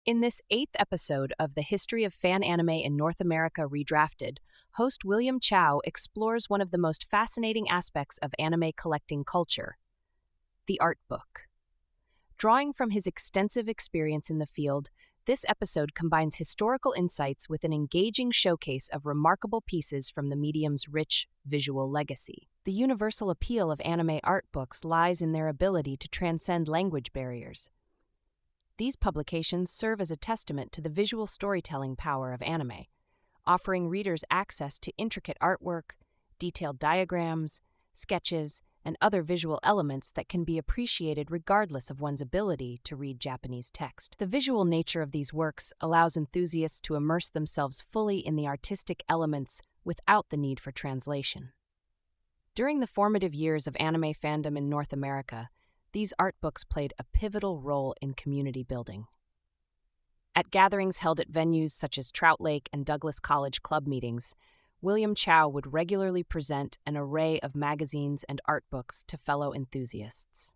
In this eighth episode of The History of Fan Anime in North America Redrafted, host William Chow explores one of the most fascinating aspects of anime collecting culture, the art book. Drawing from his extensive experience in the field, this episode combines historical insights with an engaging showcase of remarkable pieces from the medium's rich visual legacy. The universal appeal of anime art books lies in their ability to transcend language barriers. These publications serve as a testament to the visual storytelling power of anime, offering readers access to intricate artwork, detailed diagrams, sketches, and other visual elements that can be appreciated regardless of one's ability to read Japanese text. The visual nature of these works allows enthusiasts to immerse themselves fully in the artistic elements without the need for translation. During the formative years of anime fandom in North America, these art books played a pivotal role in community building. At gatherings held at venues such as Trout Lake and Douglas College club meetings, William Chow would regularly present an array of magazines and art books to fellow enthusiasts.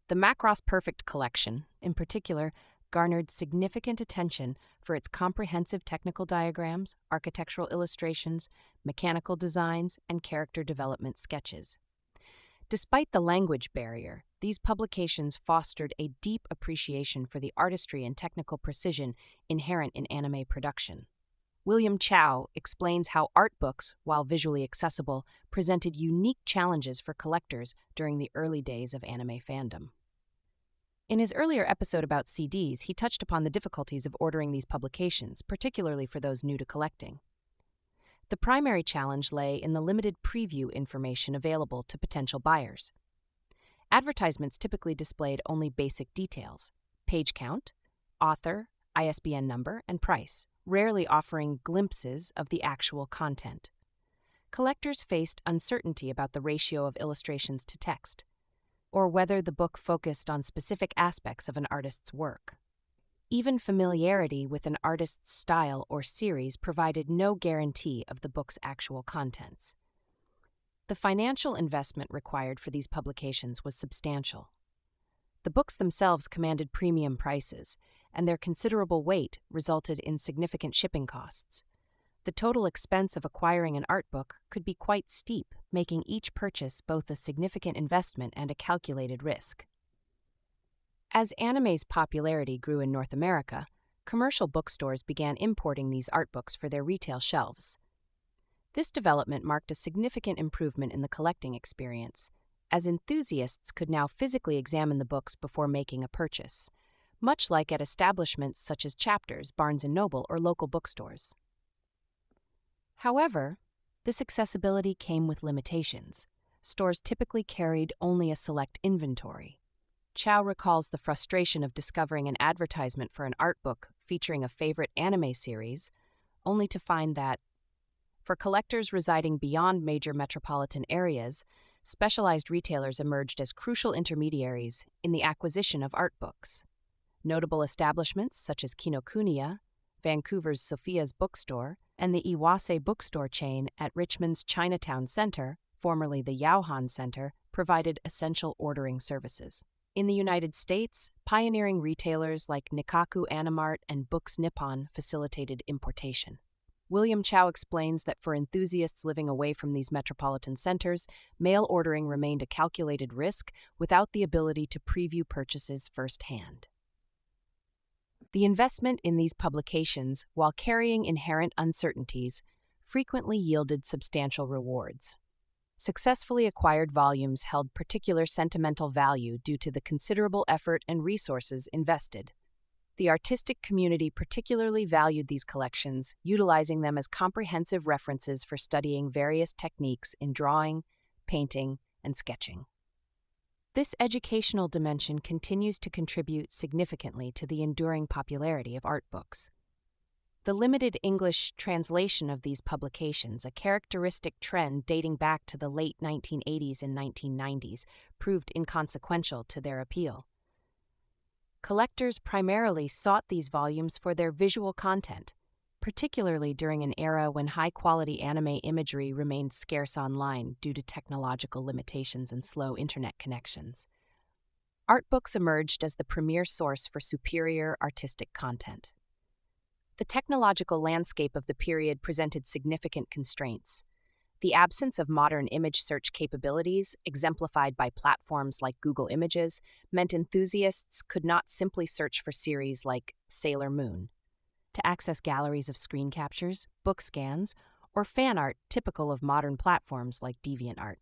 The Macross Perfect collection, in particular, garnered significant attention for its comprehensive technical diagrams, architectural illustrations, mechanical designs, and character development sketches. Despite the language barrier, these publications fostered a deep appreciation for the artistry and technical precision inherent in anime production. William Chow explains how art books, while visually accessible, presented unique challenges for collectors during the early days of anime fandom. In his earlier episode about CDs, he touched upon the difficulties of ordering these publications, particularly for those new to collecting. The primary challenge lay in the limited preview information available to potential buyers. Advertisements typically displayed only basic details: page count, author, ISBN number, and price, rarely offering glimpses of the actual content. Collectors faced uncertainty about the ratio of illustrations to text, or whether the book focused on specific aspects of an artist's work. Even familiarity with an artist's style or series provided no guarantee of the book's actual contents. The financial investment required for these publications was substantial. The books themselves commanded premium prices, and their considerable weight resulted in significant shipping costs. The total expense of acquiring an art book could be quite steep, making each purchase both a significant investment and a calculated risk. As anime's popularity grew in North America, commercial bookstores began importing these art books for their retail shelves. This development marked a significant improvement in the collecting experience, as enthusiasts could now physically examine the books before making a purchase, much like at establishments such as Chapters, Barnes & Noble, or local bookstores. However, this accessibility came with limitations. Stores typically carried only a select inventory. Chow recalls the frustration of discovering an advertisement for an art book featuring a favorite anime series, only to find that, for collectors residing beyond major metropolitan areas, specialized retailers emerged as crucial intermediaries in the acquisition of art books. Notable establishments such as Kinokuniya, Vancouver's Sophia's Bookstore, and the Iwase bookstore chain at Richmond's Chinatown Center, formerly the Yauhan Center, provided essential ordering services. In the United States, pioneering retailers like Nikkaku Animart and Books Nippon facilitated importation. William Chow explains that for enthusiasts living away from these metropolitan centers, mail ordering remained a calculated risk without the ability to preview purchases firsthand. The investment in these publications, while carrying inherent uncertainties, frequently yielded substantial rewards. Successfully acquired volumes held particular sentimental value due to the considerable effort and resources invested. The artistic community particularly valued these collections, utilizing them as comprehensive references for studying various techniques in drawing, painting, and sketching. This educational dimension continues to contribute significantly to the enduring popularity of art books. The limited English translation of these publications, a characteristic trend dating back to the late 1980s and 1990s, proved inconsequential to their appeal. Collectors primarily sought these volumes for their visual content, particularly during an era when high-quality anime imagery remained scarce online due to technological limitations and slow internet connections. Artbooks emerged as the premier source for superior artistic content. The technological landscape of the period presented significant constraints. The absence of modern image search capabilities, exemplified by platforms like Google Images, meant enthusiasts could not simply search for series like Sailor Moon. To access galleries of screen captures, book scans, or fan art typical of modern platforms like DeviantArt.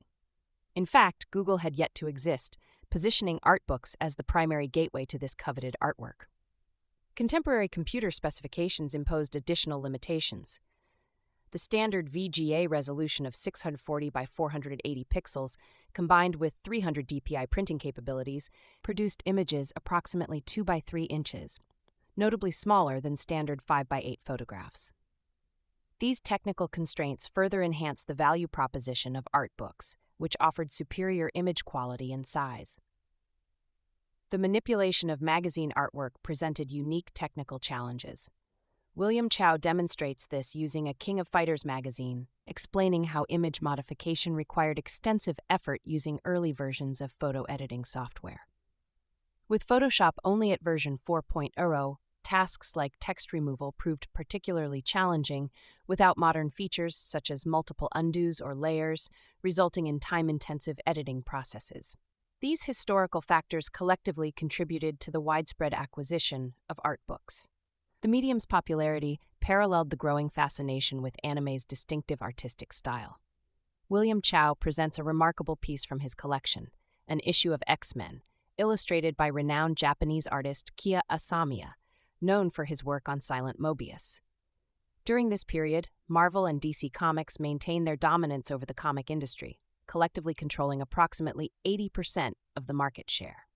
In fact, Google had yet to exist, positioning Artbooks as the primary gateway to this coveted artwork. Contemporary computer specifications imposed additional limitations. The standard VGA resolution of 640 by 480 pixels, combined with 300 dpi printing capabilities, produced images approximately 2 by 3 inches, notably smaller than standard 5 by 8 photographs. These technical constraints further enhanced the value proposition of Artbooks, which offered superior image quality and size. The manipulation of magazine artwork presented unique technical challenges. William Chow demonstrates this using a King of Fighters magazine, explaining how image modification required extensive effort using early versions of photo editing software. With Photoshop only at version 4.0, tasks like text removal proved particularly challenging without modern features such as multiple undos or layers, resulting in time-intensive editing processes. These historical factors collectively contributed to the widespread acquisition of Artbooks. The medium's popularity paralleled the growing fascination with anime's distinctive artistic style. William Chow presents a remarkable piece from his collection, an issue of X-Men, illustrated by renowned Japanese artist Kiya Asamiya, known for his work on Silent Mobius. During this period, Marvel and DC Comics maintained their dominance over the comic industry, collectively controlling approximately 80% of the market share.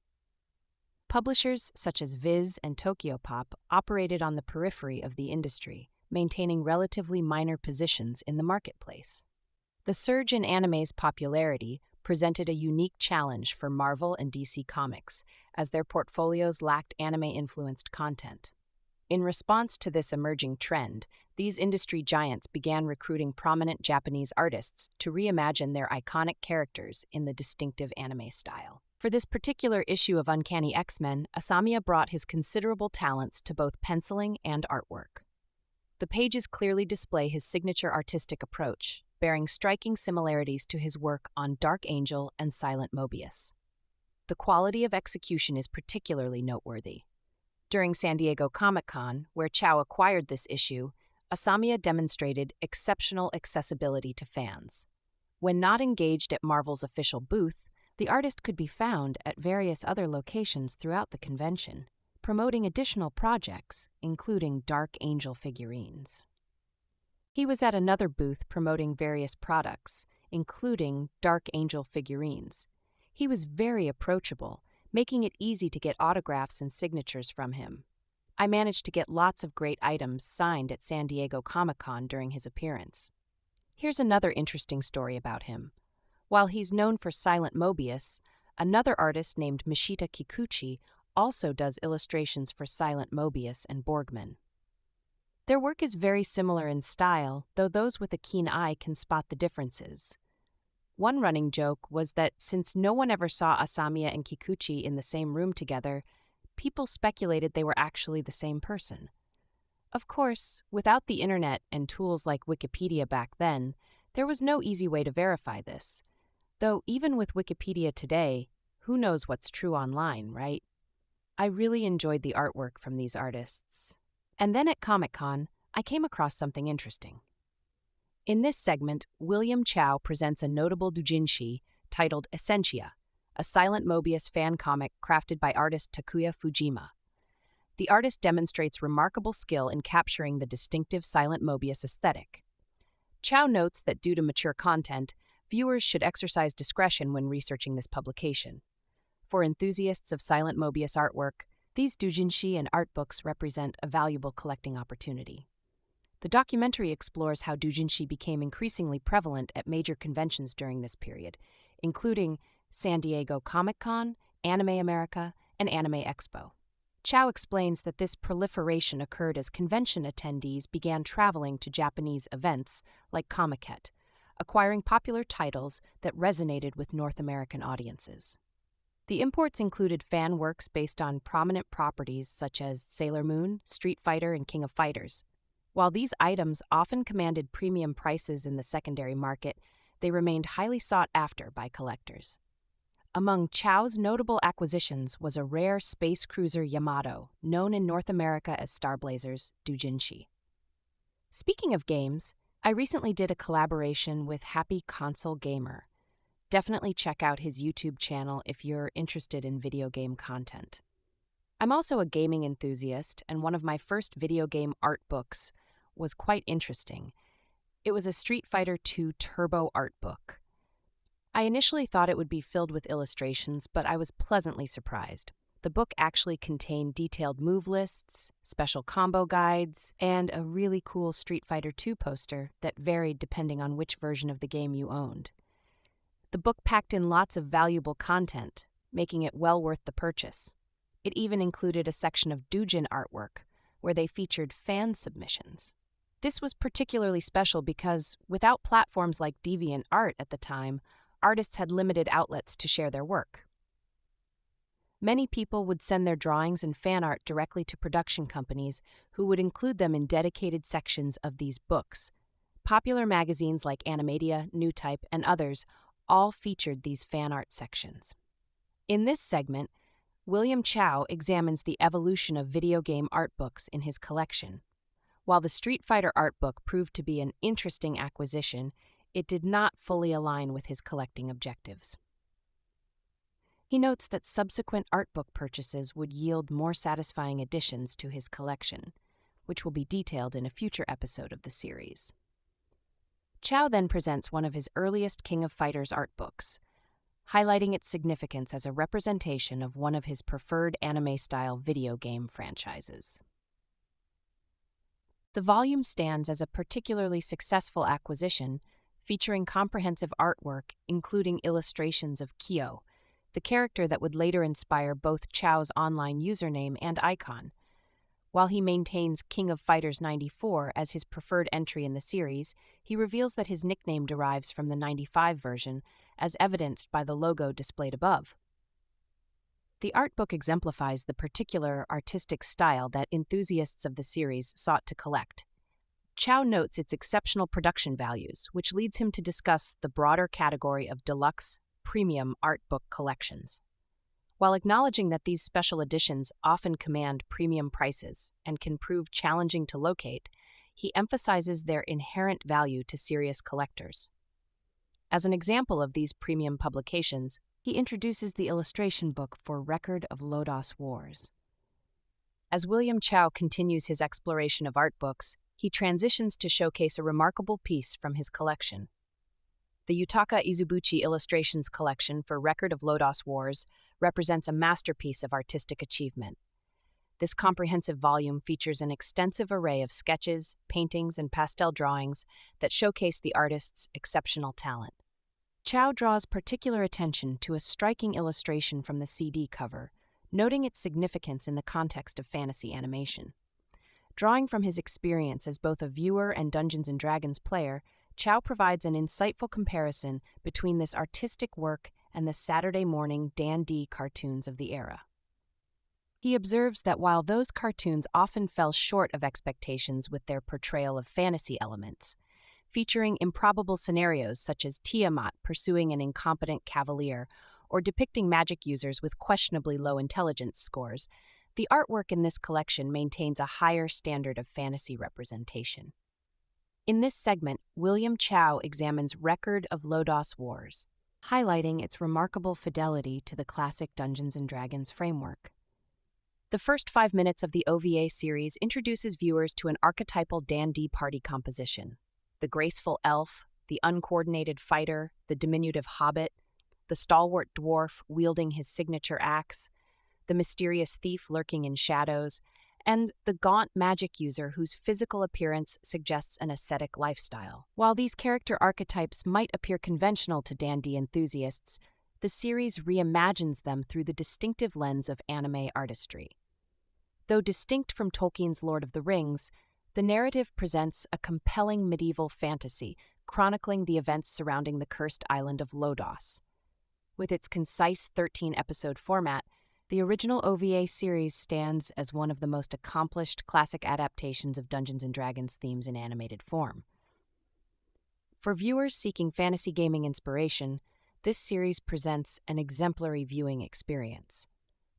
Publishers such as Viz and Tokyopop operated on the periphery of the industry, maintaining relatively minor positions in the marketplace. The surge in anime's popularity presented a unique challenge for Marvel and DC Comics, as their portfolios lacked anime-influenced content. In response to this emerging trend, these industry giants began recruiting prominent Japanese artists to reimagine their iconic characters in the distinctive anime style. For this particular issue of Uncanny X-Men, Asamiya brought his considerable talents to both penciling and artwork. The pages clearly display his signature artistic approach, bearing striking similarities to his work on Dark Angel and Silent Mobius. The quality of execution is particularly noteworthy. During San Diego Comic-Con, where Chow acquired this issue, Asamiya demonstrated exceptional accessibility to fans. When not engaged at Marvel's official booth, the artist could be found at various other locations throughout the convention, promoting additional projects, including Dark Angel figurines. He was at another booth promoting various products, including Dark Angel figurines. He was very approachable, making it easy to get autographs and signatures from him. I managed to get lots of great items signed at San Diego Comic-Con during his appearance. Here's another interesting story about him. While he's known for Silent Mobius, another artist named Mishita Kikuchi also does illustrations for Silent Mobius and Borgman. Their work is very similar in style, though those with a keen eye can spot the differences. One running joke was that since no one ever saw Asamiya and Kikuchi in the same room together, people speculated they were actually the same person. Of course, without the internet and tools like Wikipedia back then, there was no easy way to verify this. Though even with Wikipedia today, who knows what's true online, right? I really enjoyed the artwork from these artists. And then at Comic-Con, I came across something interesting. In this segment, William Chow presents a notable doujinshi titled Essentia, a Silent Mobius fan comic crafted by artist Takuya Fujima. The artist demonstrates remarkable skill in capturing the distinctive Silent Mobius aesthetic. Chow notes that due to mature content, viewers should exercise discretion when researching this publication. For enthusiasts of Silent Mobius artwork, these doujinshi and Artbooks represent a valuable collecting opportunity. The documentary explores how doujinshi became increasingly prevalent at major conventions during this period, including San Diego Comic-Con, Anime America, and Anime Expo. Chow explains that this proliferation occurred as convention attendees began traveling to Japanese events like Comiket, acquiring popular titles that resonated with North American audiences. The imports included fan works based on prominent properties such as Sailor Moon, Street Fighter, and King of Fighters. While these items often commanded premium prices in the secondary market, they remained highly sought after by collectors. Among Chow's notable acquisitions was a rare space cruiser Yamato, known in North America as Starblazer's doujinshi. Speaking of games, I recently did a collaboration with Happy Console Gamer. Definitely check out his YouTube channel if you're interested in video game content. I'm also a gaming enthusiast, and one of my first video game art books was quite interesting. It was a Street Fighter II Turbo art book. I initially thought it would be filled with illustrations, but I was pleasantly surprised. The book actually contained detailed move lists, special combo guides, and a really cool Street Fighter II poster that varied depending on which version of the game you owned. The book packed in lots of valuable content, making it well worth the purchase. It even included a section of doujin artwork, where they featured fan submissions. This was particularly special because, without platforms like DeviantArt at the time, artists had limited outlets to share their work. Many people would send their drawings and fan art directly to production companies who would include them in dedicated sections of these books. Popular magazines like Animadia, New Type, and others all featured these fan art sections. In this segment, William Chow examines the evolution of video game art books in his collection. While the Street Fighter art book proved to be an interesting acquisition, it did not fully align with his collecting objectives. He notes that subsequent art book purchases would yield more satisfying additions to his collection, which will be detailed in a future episode of the series. Chow then presents one of his earliest King of Fighters art books, highlighting its significance as a representation of one of his preferred anime-style video game franchises. The volume stands as a particularly successful acquisition, featuring comprehensive artwork including illustrations of Chow, the character that would later inspire both Chow's online username and icon. While he maintains King of Fighters 94 as his preferred entry in the series, he reveals that his nickname derives from the 95 version, as evidenced by the logo displayed above. The art book exemplifies the particular artistic style that enthusiasts of the series sought to collect. Chow notes its exceptional production values, which leads him to discuss the broader category of deluxe, premium art book collections. While acknowledging that these special editions often command premium prices and can prove challenging to locate, he emphasizes their inherent value to serious collectors. As an example of these premium publications, he introduces the illustration book for Record of Lodoss Wars. As William Chow continues his exploration of art books, he transitions to showcase a remarkable piece from his collection. The Yutaka Izubuchi Illustrations collection for Record of Lodoss Wars represents a masterpiece of artistic achievement. This comprehensive volume features an extensive array of sketches, paintings, and pastel drawings that showcase the artist's exceptional talent. Chow draws particular attention to a striking illustration from the CD cover, noting its significance in the context of fantasy animation. Drawing from his experience as both a viewer and Dungeons & Dragons player, Chow provides an insightful comparison between this artistic work and the Saturday morning Dan D cartoons of the era. He observes that while those cartoons often fell short of expectations with their portrayal of fantasy elements, featuring improbable scenarios such as Tiamat pursuing an incompetent cavalier or depicting magic users with questionably low intelligence scores, the artwork in this collection maintains a higher standard of fantasy representation. In this segment, William Chow examines Record of Lodoss Wars, highlighting its remarkable fidelity to the classic Dungeons & Dragons framework. The first 5 minutes of the OVA series introduces viewers to an archetypal D&D party composition: the graceful elf, the uncoordinated fighter, the diminutive hobbit, the stalwart dwarf wielding his signature axe, the mysterious thief lurking in shadows, and the gaunt magic user whose physical appearance suggests an ascetic lifestyle. While these character archetypes might appear conventional to D&D enthusiasts, the series reimagines them through the distinctive lens of anime artistry. Though distinct from Tolkien's Lord of the Rings, the narrative presents a compelling medieval fantasy chronicling the events surrounding the cursed island of Lodoss. With its concise 13-episode format, the original OVA series stands as one of the most accomplished classic adaptations of Dungeons & Dragons themes in animated form. For viewers seeking fantasy gaming inspiration, this series presents an exemplary viewing experience.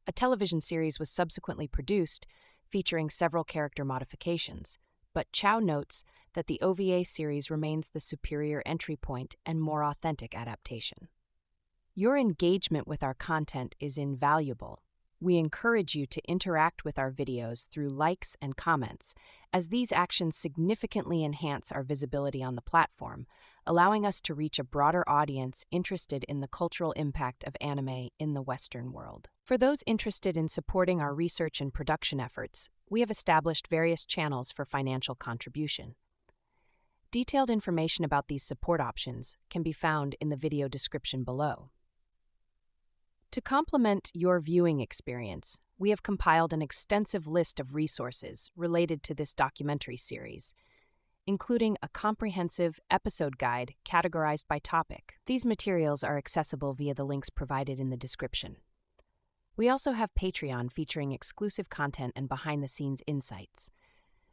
A television series was subsequently produced, featuring several character modifications, but Chow notes that the OVA series remains the superior entry point and more authentic adaptation. Your engagement with our content is invaluable. We encourage you to interact with our videos through likes and comments, as these actions significantly enhance our visibility on the platform, allowing us to reach a broader audience interested in the cultural impact of anime in the Western world. For those interested in supporting our research and production efforts, we have established various channels for financial contribution. Detailed information about these support options can be found in the video description below. To complement your viewing experience, we have compiled an extensive list of resources related to this documentary series, including a comprehensive episode guide categorized by topic. These materials are accessible via the links provided in the description. We also have Patreon featuring exclusive content and behind-the-scenes insights.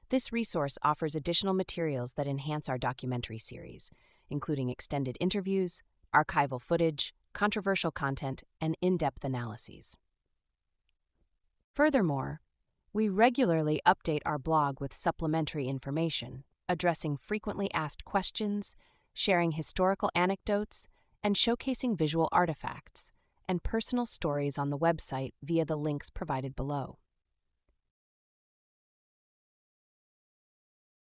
This resource offers additional materials that enhance our documentary series, including extended interviews, archival footage, controversial content, and in-depth analyses. Furthermore, we regularly update our blog with supplementary information, addressing frequently asked questions, sharing historical anecdotes, and showcasing visual artifacts and personal stories on the website via the links provided below.